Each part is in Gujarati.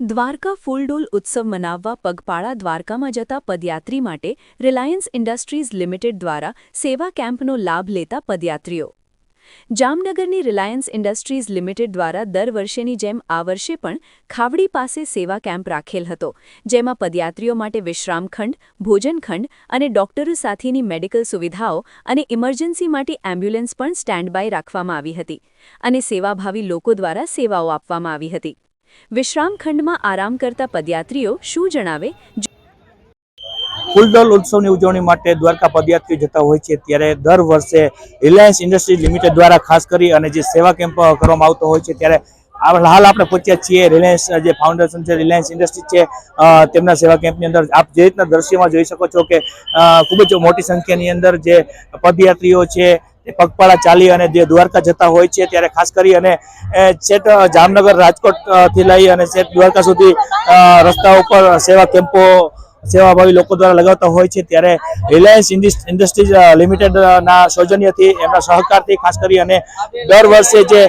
દ્વારકા ફૂલડોલ ઉત્સવ મનાવવા પગપાળા દ્વારકામાં જતા પદયાત્રી માટે રિલાયન્સ ઇન્ડસ્ટ્રીઝ લિમિટેડ દ્વારા સેવા કેમ્પનો લાભ લેતા પદયાત્રીઓ જામનગરની રિલાયન્સ ઇન્ડસ્ટ્રીઝ લિમિટેડ દ્વારા દર વર્ષેની જેમ આ વર્ષે પણ ખાવડી પાસે સેવા કેમ્પ રાખેલ હતો, જેમાં પદયાત્રીઓ માટે વિશ્રામખંડ, ભોજનખંડ અને ડોક્ટરો સાથેની મેડિકલ સુવિધાઓ અને ઇમરજન્સી માટે એમ્બ્યુલન્સ પણ સ્ટેન્ડ બાય રાખવામાં આવી હતી અને સેવાભાવી લોકો દ્વારા સેવાઓ આપવામાં આવી હતી। વિશ્રામખંડમાં આરામ કરતા પદયાત્રીઓ શું જણાવે? ફૂલડોલ ઉત્સવની ઉજવણી માટે દ્વારકા પદયાત્રી જતા હોય છે ત્યારે દર વર્ષે રિલાયન્સ ઇન્ડસ્ટ્રીઝ લિમિટેડ દ્વારા ખાસ કરી અને જે સેવા કેમ્પ કરવામાં આવતો હોય છે ત્યારે હાલ આપણે પહોંચ્યા છીએ રિલાયન્સ જે ફાઉન્ડેશન છે, રિલાયન્સ ઇન્ડસ્ટ્રીઝ છે, તેમના સેવા કેમ્પની અંદર આપ જે રીતના દ્રશ્યમાં જોઈ શકો છો કે ખૂબ જ મોટી સંખ્યાની અંદર જે પદયાત્રીઓ છે પગપાળા ચાલી અને જે દ્વારકા જતા હોય છે ત્યારે ખાસ કરી અને છેક જામનગર રાજકોટ થી લઈ અને છેક દ્વારકા સુધી રસ્તા ઉપર સેવા કેમ્પો સેવાભાવી લોકો દ્વારા લગાવતા હોય છે ત્યારે રિલાયન્સ ઇન્ડસ્ટ્રીઝ લિમિટેડ ના સૌજન્યથી એમના સહકારથી ખાસ કરી અને દર વર્ષે જે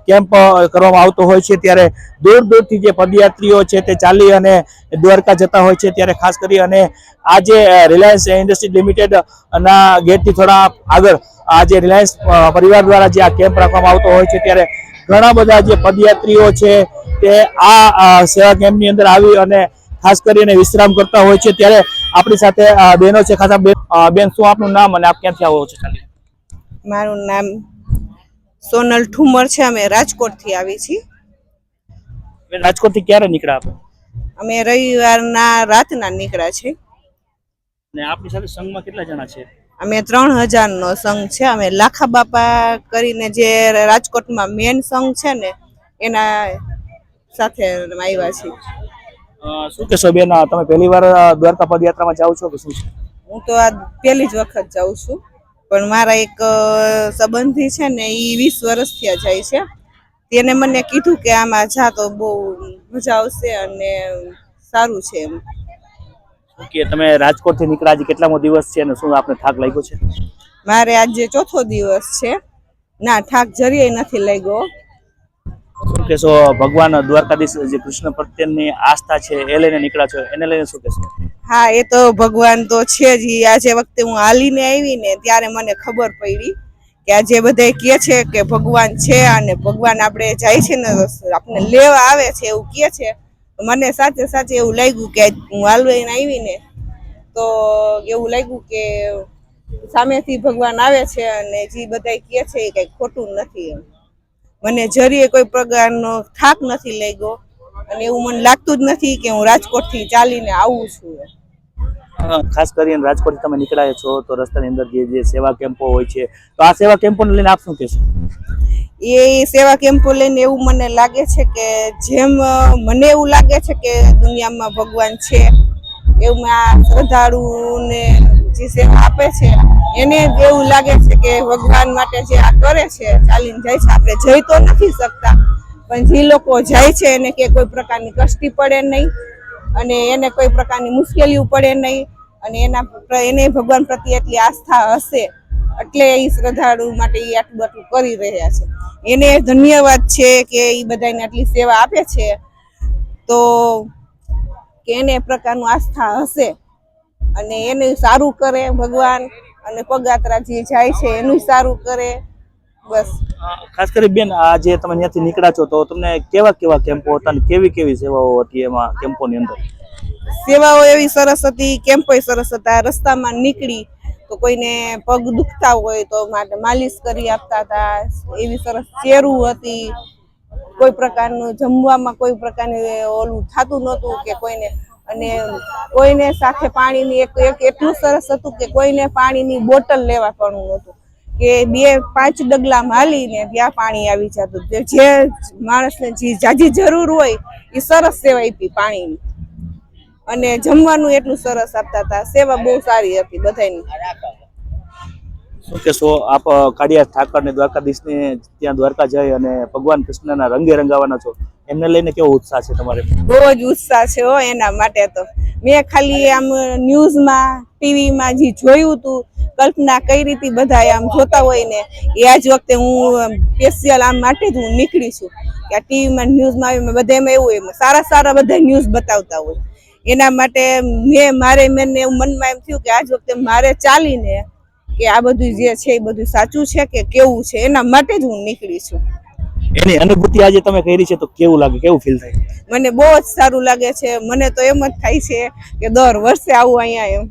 કેમ્પ કરવામાં આવતો હોય છે ત્યારે દૂર દૂરથી જે પદયાત્રીઓ છે તે ચાલી અને દ્વારકા જતા હોય છે ત્યારે ખાસ કરી અને આ જે રિલાયન્સ ઇન્ડસ્ટ્રીઝ લિમિટેડ ના ગેટથી થોડા આગળ આ જે રિલાયન્સ પરિવાર દ્વારા જે આ કેમ્પ રાખવામાં આવતો હોય છે ત્યારે ઘણા બધા જે પદયાત્રીઓ છે તે આ સેવા કેમ્પની અંદર આવી અને ખાસ કરીને વિશ્રામ કરતા હોય છે ત્યારે આપણી સાથે બહેનો છે। ખાસ બેન, શું આપનું નામ અને આપ ક્યાંથી આવો છો? મારું નામ સોનલ ઠુમર છે। અમે રાજકોટ થી આવી છીએ। રાજકોટ થી ક્યારે નીકળ્યા? અમે રવિવારના રાતના નીકળ્યા છે। ને આપની સાથે સંઘમાં કેટલા જણા છે? અમે 3000 નો સંઘ છે। અમે લાખા બાપા કરીને જે રાજકોટમાં મેન સંઘ છે ને એના સાથે આવ્યા છીએ। શું કહેશો બેન, તમે પહેલી વાર દ્વારકા પદયાત્રામાં જાઓ છો કે શું છે? હું તો આ પહેલી જ વખત જાઉં છું, પણ મારા એક સંબંધી છે ને એ 20 વર્ષથી જાય છે। તેને મને કીધું કે આમાં જા તો બહુ મજા આવશે અને સારું છે એમ। કે તમે રાજકોટ થી નીકળ્યા, આજે કેટલામો દિવસ છે અને શું આપને થાક લાગ્યો છે? મારે આજે ચોથો દિવસ છે। ના, થાક જરીય નથી લાગ્યો। શું કહેશો, ભગવાન દ્વારકાધીશ જે કૃષ્ણ પ્રત્યેની આસ્થા છે એ લઈને નીકળ્યા છો, એને લઈને શું કહેશો? હા, એ તો ભગવાન તો છે જ। આજે વખતે હું હાલીને આવી ને ત્યારે મને ખબર પડી કે આજે બધા કહે છે કે ભગવાન છે અને ભગવાન આપણે જાય છે ને આપણે લેવા આવે છે એવું કહે છે। મને સાચે સાચે એવું લાગ્યું કે હું હાલવાઈને આવી ને તો એવું લાગ્યું કે સામેથી ભગવાન આવે છે અને જે બધા કહે છે એ કઈ ખોટું નથી એમ। મને જરીએ કોઈ પ્રકારનો થાક નથી લાગ્યો અને એવું મને લાગતું જ નથી કે હું રાજકોટ થી ચાલીને આવું છું। ખાસ કરીને રાજકોટ તમે નીકળ્યા છો તો રસ્તાની અંદર જે સેવા કેમ્પો હોય છે, તો આ સેવા કેમ્પોને લઈને આપ શું કહેશો? એ સેવા કેમ્પો લઈને એવું મને લાગે છે કે જેમ મને એવું લાગે છે કે દુનિયામાં ભગવાન છે, એવું આ શ્રદ્ધાળુને જે સેવા આપે છે એને એવું લાગે છે કે ભગવાન માટે જે આ કરે છે, ચાલીને જાય છે। આપણે જઈ તો નથી શકતા, પણ જે લોકો જાય છે એને કે કોઈ પ્રકારની કષ્ટી પડે નહીં અને એને કોઈ પ્રકારની મુશ્કેલીઓ પડે નહીં અને એને ભગવાન પ્રત્યે એટલી આસ્થા હશે એટલે એ શ્રદ્ધાળુ માટે એ આટલું બધું કરી રહ્યા છે। એને ધન્યવાદ છે કે એ બધાને આટલી સેવા આપે છે, તો કે એને પ્રકારનું આસ્થા હશે અને એને સારું કરે ભગવાન અને પગયાત્રા જે જાય છે એનું સારું કરે। બસ ખાસ કરી બેન, આ જે તમે ત્યાંથી નીકળ્યા છો તો તમને કેવા કેવા કેમ્પો હતા અને કેવી કેવી સેવાઓ હતી એમાં કેમ્પોની અંદર? સેવાઓ એવી સરસ હતી, કેમ્પો સરસ હતા। રસ્તામાં નીકળી તો કોઈને પગ દુખતા હોય તો માટે માલિશ કરી આપતા હતા। એવી સરસ ચેરું હતી। કોઈ પ્રકારનું જમવામાં કોઈ પ્રકારની ઓલું થતું નહોતું કે કોઈને, અને કોઈને સાથે પાણીની એક એટલું સરસ હતું કે કોઈને પાણીની બોટલ લેવા પણ નહોતું કે 2-5 ડગલા હાલીને ત્યાં પાણી આવી જતું। જે માણસને જે જાજી જરૂર હોય એ સરસ સેવા આપી પાણીની, અને જમવાનું એટલું સરસ આપતા હતા। સેવા બહુ સારી હતી બધાની। શું કહેશો, આપ કાળિયા ઠાકર ને દ્વારકાધીશને ત્યાં દ્વારકા જઈ અને ભગવાન કૃષ્ણના રંગે રંગાવાના છો, એમને લઈને કેવો ઉત્સાહ છે તમારે? બહુ જ ઉત્સાહ છે એના માટે। તો મેં ખાલી આમ ન્યૂઝમાં ટીવીમાં જે જોયું હતું કલ્પના કઈ રીતે બધા આમ જોતા હોય ને એ આજ વખતે હું સ્પેશિયલ આમ માટે જ હું નીકળી છું કે આ ટીવીમાં ન્યૂઝમાં આવે બધામાં એવું હોય સારા સારા બધા ન્યૂઝ બતાવતા હોય એના માટે મને એવું મનમાં એમ થયું કે આજ વખતે મારે ચાલીને કે આ બધું જે છે એ બધું સાચું છે કે કેવું છે એના માટે જ હું નીકળી છું. એની અનુભૂતિ આજે તમે કરી છે તો કેવું લાગે, કેવું ફીલ થાય? મને બહુ જ સારું લાગે છે. મને તો એમ જ થાય છે કે દર વર્ષે આવું અહીંયા એમ.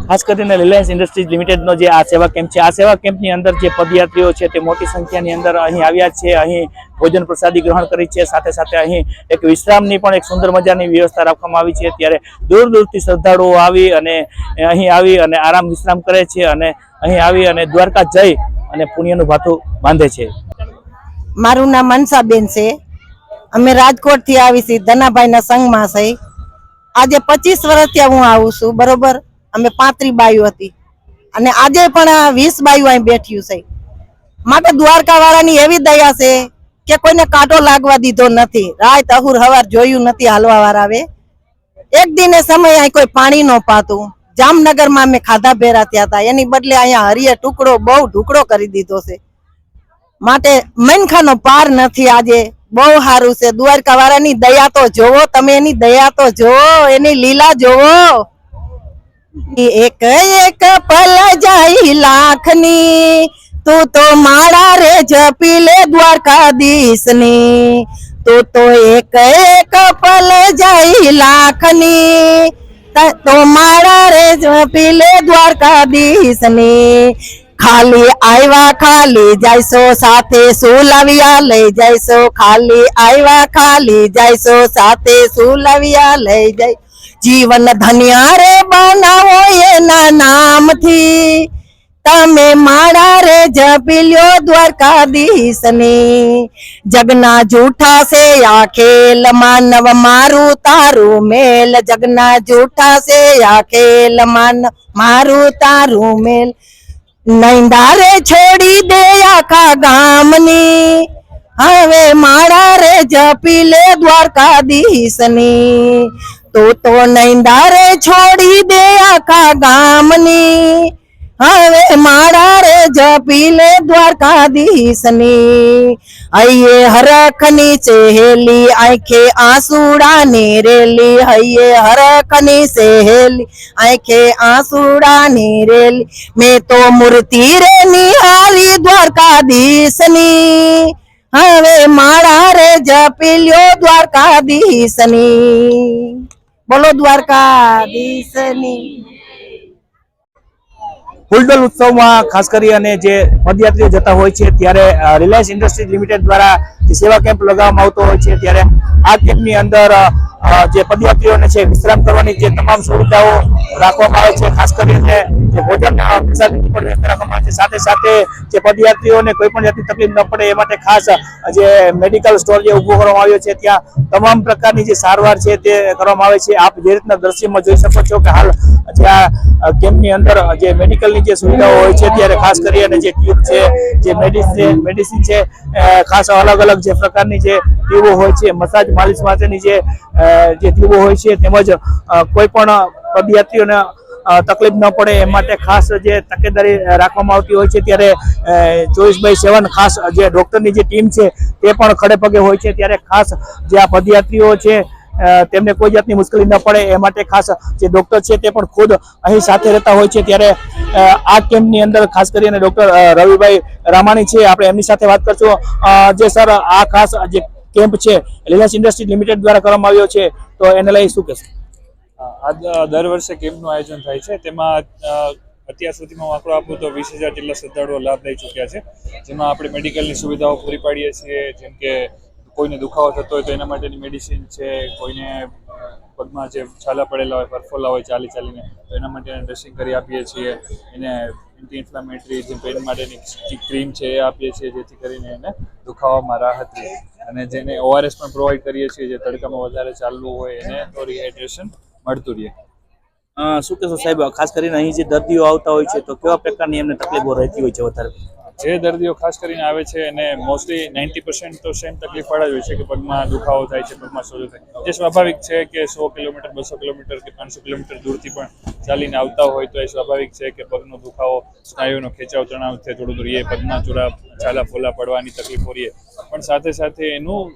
ખાસ કરીને રિલાયન્સ ઇન્ડસ્ટ્રીઝ લિમિટેડનો જે આ સેવા કેમ્પ છે, આ સેવા કેમ્પની અંદર જે પદયાત્રીઓ છે તે મોટી સંખ્યાની અંદર અહીં આવ્યા છે. અહીં ભોજન પ્રસાદી ગ્રહણ કરી છે. સાથે સાથે અહીં એક વિશ્રામની પણ એક સુંદર મજાની વ્યવસ્થા રાખવામાં આવી છે. ત્યારે દૂર દૂરથી શ્રદ્ધાળુઓ આવી અને અહીં આવી અને આરામ વિશ્રામ કરે છે અને અહીં આવી અને દ્વારકા જઈ અને પુણ્યનું ભાથું બાંધે છે. મારું નામ મનસાબેન છે. અમે રાજકોટ થી આવી છીએ, ધનાભાઈના સંઘમાં છે. આજે 25 વર્ષથી હું આવું છું, બરોબર. અમે 35 બાઈઓ હતી અને આજે પણ 20 બાઈઓ અહીં બેઠ્યું છે. માટે દ્વારકા વાળાની એવી દયા છે કે કોઈને કાંટો લાગવા દીધો નથી. રાત અહુર હવાર જોયું નથી હાલવા વાળા આવે. એક દિને સમય અહીં કોઈ પાણી ન પાતું. જામનગરમાં અમે ખાધા ભેરા થયા હતા, એની બદલે અહીંયા હરિયે ટુકડો બહુ ઢુકડો કરી દીધો છે. માટે મનખાનો પાર નથી. આજે બહુ સારું છે. દ્વારકા વાળાની દયા તો જોવો તમે, એની દયા તો જોવો, એની લીલા જોવો. એક એક પલ જાય લાખની, તું તો મારા રે જપી લે દ્વારકાધીશની. તું તો એક એક પલ જાય લાખની, તો મારા રે જપી લે દ્વારકાધીશની. ખાલી આવ્યા ખાલી જાયસો, સાથે સુલાવ્યા લઈ જાયસો. ખાલી આવ્યા ખાલી જાયસો, સાથે સુલાવ્યા લઈ જાય. જીવન ધન્ય રે બનાવો એના નામથી, તમે મારા રે જપી લ્યો દ્વારકાધીશની. જગના જૂઠા છે આ ખેલ, માનવ મારું તારું મેલ. જગના જૂઠા છે આ ખેલ, માનવ મારું તારું મેલ. નૈંદારે છોડી દે આખા ગામની, હવે મારા રે જપી લે દ્વારકાધીશની. તો નૈંદારે છોડી દે આખા ગામની, હવે મારા રે જપી લે દ્વારકાધીશની. હૈયે હરખની સહેલી, આંખે આંસુડાની રેલી. હૈયે હરખની સહેલી, આંખે આંસુડાની રેલી. મેં તો મૂર્તિ રે નિહારી દ્વારકાધીશની, હવે મારા રે જપી લ્યો દ્વારકાધીશની. બોલો દ્વારકાધીશની. ફૂલડોલ ઉત્સવમાં ખાસ કરી અને જે પદયાત્રીઓ જતા હોય છે ત્યારે રિલાયન્સ ઇન્ડસ્ટ્રીઝ લિમિટેડ દ્વારા જે સેવા કેમ્પ લગાવવામાં આવતો હોય છે, ત્યારે આ કેમ્પની અંદર જે પદયાત્રીઓને છે વિશ્રામ કરવાની જે તમામ સુવિધાઓ રાખવામાં આવે છે. ખાસ કરીને જે ભોજન પ્રસાદની પણ વ્યવસ્થા રાખવામાં આવે છે. સાથે સાથે જે પદયાત્રીઓને કોઈ પણ જાતની તકલીફ ન પડે એ માટે ખાસ જે મેડિકલ સ્ટોર જે ઉભો કરવામાં આવ્યો છે, ત્યાં તમામ પ્રકારની જે સારવાર છે તે કરવામાં આવે છે. આપ જે રીતના દ્રશ્યમાં જોઈ શકો છો કે હાલ જે આ કેમ્પની અંદર જે મેડિકલની જે સુવિધાઓ હોય છે, ત્યારે ખાસ કરી અને જે ટ્યુબ છે, જે મેડિસિન છે, ખાસ અલગ અલગ જે પ્રકારની જે ટ્યુબો હોય છે, મસાજ માલિશ માટેની જે ટ્યુબો હોય છે, તેમજ કોઈ પણ પદયાત્રીઓને તકલીફ ન પડે એ માટે ખાસ જે તકેદારી રાખવામાં આવતી હોય છે. ત્યારે 24/7 ખાસ જે ડોક્ટરની જે ટીમ છે તે પણ ખડે પગે હોય છે. ત્યારે ખાસ જે આ પદયાત્રીઓ છે તેમને કોઈ જાતની મુશ્કેલી ન પડે એ માટે ખાસ જે ડોક્ટર છે તે પણ ખુદ અહીં સાથે રહેતા હોય છે. ત્યારે આ કેમ્પની અંદર ખાસ કરીને ડોક્ટર રવિભાઈ રામાણી છે, આપણે એમની સાથે વાત કરશું. જે સર, આ ખાસ જે કેમ્પ છે રિલાયન્સ ઇન્ડસ્ટ્રીઝ લિમિટેડ દ્વારા કરવામાં આવ્યો છે, તો એને લઈ શું કહેશો? દર વર્ષે કેમ્પનું આયોજન થાય છે. તેમાં અત્યાર સુધીમાં આંકડો આપું તો 20,000 જેટલા શ્રદ્ધાળુઓ લાભ લઈ ચૂક્યા છે. જેમાં આપણે મેડિકલની સુવિધાઓ પૂરી પાડીએ છીએ, જેમ કે કોઈને દુખાવો થતો હોય તો એના માટેની મેડિસિન છે, કોઈને પગમાં જે છાલા પડેલા હોય, પરફોલા હોય ચાલી ચાલીને, તો એના માટેના ડ્રેસિંગ કરી આપીએ છીએ. એને એન્ટી ઇન્ફ્લામેટરી જે પેઇન માટેની ક્રીમ છે એ આપીએ છીએ, જેથી કરીને એને દુખાવામાં રાહત રહે. અને જેને ORS પણ પ્રોવાઈડ કરીએ છીએ, જે તડકામાં વધારે ચાલવું હોય એને તો રિહાઇડ્રેશન મળતું રહે. શું કહેશો સાહેબ, ખાસ કરીને અહીં જે દર્દીઓ આવતા હોય છે તો કેવા પ્રકારની એમને તકલીફો રહેતી હોય છે વધારે? જે દર્દીઓ ખાસ કરીને આવે છે એને મોસ્ટલી 90% તો સેમ તકલીફવાળા જ હોય છે કે પગમાં દુખાવો થાય છે, પગમાં સોજો થાય, જે સ્વાભાવિક છે કે 100 કિલોમીટર 200 કિલોમીટર કે 500 કિલોમીટર દૂરથી પણ ચાલીને આવતા હોય તો એ સ્વાભાવિક છે કે પગનો દુખાવો, સ્નાયુનો ખેંચાવ તણાવથી થોડું દૂર એ પગમાં ચોરા છાલા ફોલા પડવાની તકલીફો રહે, પણ સાથે સાથે એનું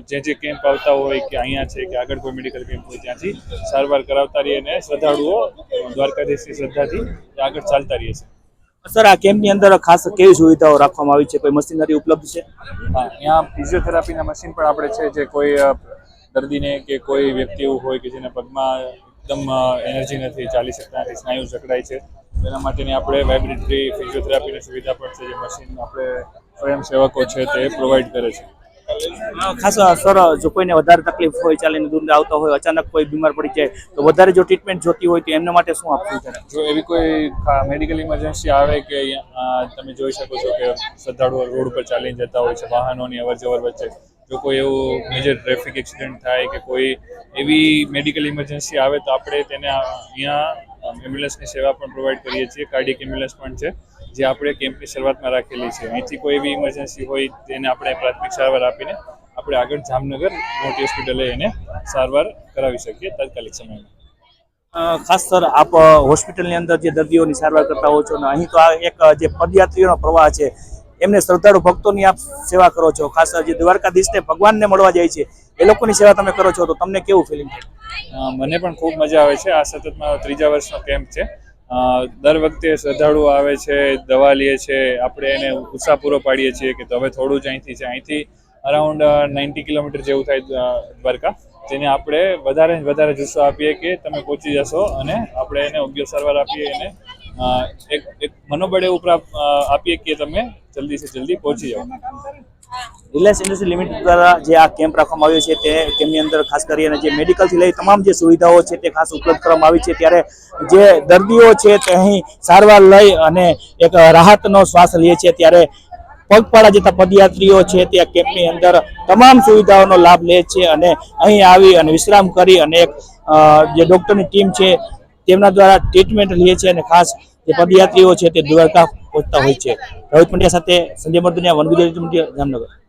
જે કેમ્પ આવતા હોય કે અહીંયા છે કે આગળ કોઈ મેડિકલ કેમ્પ હોય ત્યાંથી સારવાર કરાવતા રહીએ અને શ્રદ્ધાળુઓ દ્વારકાધીશની શ્રદ્ધાથી આગળ ચાલતા રહીએ છે. સર, આ કેમ્પની અંદર ખાસ કેવી સુવિધાઓ રાખવામાં આવી છે? કોઈ મશીનરી ઉપલબ્ધ છે? હા, અહીંયા ફિઝિયોથેરાપીના મશીન પણ આપણે છે, જે કોઈ દર્દીને કે કોઈ વ્યક્તિ એવું હોય કે જેને પગમાં એકદમ એનર્જી નથી, ચાલી શકતા નથી, સ્નાયુ જકડાય છે, એના માટેની આપણે વાઇબ્રેટરી ફિઝિયોથેરાપીની સુવિધા પણ છે, જે મશીન આપણે સ્વયંસેવકો છે તે પ્રોવાઈડ કરે છે. ખાસ સર, જો કોઈને વધારે તકલીફ હોય, ચાલીને દૂર આવતા હોય, અચાનક કોઈ બીમાર પડી જાય તો વધારે જો ટ્રીટમેન્ટ જોતી હોય તો એમના માટે શું આપવું છે? જો એવી કોઈ મેડિકલ ઇમરજન્સી આવે કે તમે જોઈ શકો છો કે શ્રદ્ધાળુઓ રોડ ઉપર ચાલીને જતા હોય છે, વાહનોની અવરજવર વચ્ચે જો કોઈ એવું મેજર ટ્રાફિક એક્સિડન્ટ થાય કે કોઈ એવી મેડિકલ ઇમરજન્સી આવે તો આપણે તેને અહીંયા એમ્બ્યુલન્સની સેવા પણ પ્રોવાઈડ કરીએ છીએ. કાર્ડિયક એમ્બ્યુલન્સ પણ છે, જે આપણે કેમ્પની શરૂઆતમાં રાખેલી છે. અહીંથી કોઈ એવી ઇમરજન્સી હોય તેને આપણે પ્રાથમિક સારવાર આપીને આપણે આગળ જામનગર મોટી હોસ્પિટલે એને સારવાર કરાવી શકીએ તાત્કાલિક સમયમાં. ખાસ સર, આપ હોસ્પિટલની અંદર જે દર્દીઓની સારવાર કરતા હો છો ને અહીં તો આ એક જે પદયાત્રીઓનો પ્રવાહ છે એમને શ્રદ્ધાળુ ભક્તોની આપ સેવા કરો છો, ખાસ જે દ્વારકાધીશને ભગવાનને મળવા જાય છે એ લોકોની સેવા તમે કરો છો, તો તમને કેવું ફિલિંગ થાય? મને પણ ખૂબ મજા આવે છે. આ સતતમાં 3જા વર્ષનો કેમ્પ છે. દર વખતે શ્રદ્ધાળુઓ આવે છે, દવા લે છે, આપણે એને ઉત્સાહ પૂરો પાડીએ છીએ કે હવે થોડું જ અહીંથી છે, અહીંથી અરાઉન્ડ 90 કિલોમીટર જેવું થાય દ્વારકા, જેને આપણે વધારે જુસ્સો આપીએ કે તમે પહોંચી જશો અને આપણે એને યોગ્ય સારવાર આપીએ, એને એક મનોબળ એવું આપીએ કે તમે જલ્દી પહોંચી જાઓ. રિલાયન્સ ઇન્ડસ્ટ્રી લિમિટેડ દ્વારા જે આ કેમ્પ રાખવામાં આવ્યો છે તે કેમ્પની અંદર ખાસ કરીને જે મેડિકલથી લઈ તમામ જે સુવિધાઓ છે તે ખાસ ઉપલબ્ધ કરવામાં આવી છે, ત્યારે જે દર્દીઓ છે તે અહીં સારવાર લઈ અને એક રાહતનો શ્વાસ લે છે, ત્યારે પગપાળા જતા પદયાત્રીઓ છે તે કેમ્પની અંદર તમામ સુવિધાઓનો લાભ લે છે અને અહીં આવી અને વિશ્રામ કરી અને એક જે ડૉક્ટરની ટીમ છે તેમના દ્વારા ટ્રીટમેન્ટ લે છે અને ખાસ જે પદયાત્રીઓ છે તે દ્વારકા પહોંચતા હોય છે. રોહિત પંડ્યા સાથે સંજય મર્દનિયા, વન ગુજરાતી મીડિયા, જામનગર.